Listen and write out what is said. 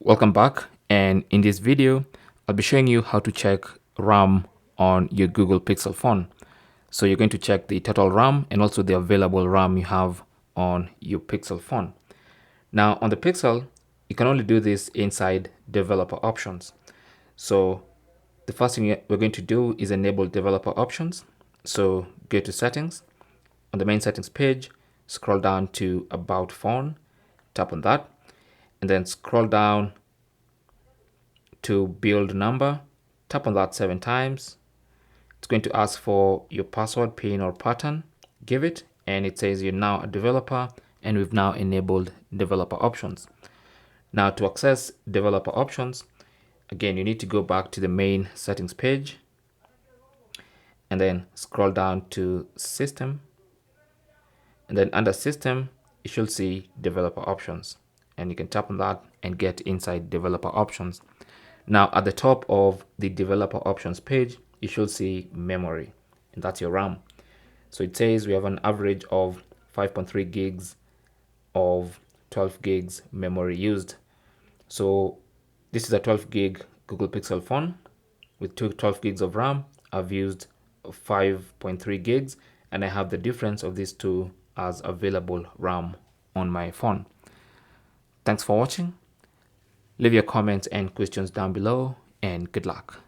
Welcome back, and in this video I'll be showing you how to check RAM on your Google Pixel phone. So you're going to check the total RAM and also the available RAM you have on your Pixel phone. Now on the Pixel, you can only do this inside developer options. So the first thing we're going to do is enable developer options. So go to settings. On the main settings page, scroll down to about phone, tap on that, and then scroll down to build number, tap on that 7 times. It's going to ask for your password, PIN, or pattern. Give it, and it says you're now a developer, and we've now enabled developer options. Now to access developer options, again, you need to go back to the main settings page and then scroll down to system, and then under system you should see developer options, and you can tap on that and get inside developer options. Now at the top of the developer options page, you should see memory, and that's your RAM. So it says we have an average of 5.3 gigs of 12 gigs memory used. So this is a 12 gig Google Pixel phone with 12 gigs of RAM. I've used 5.3 gigs, and I have the difference of these two as available RAM on my phone. Thanks for watching. Leave your comments and questions down below, and good luck.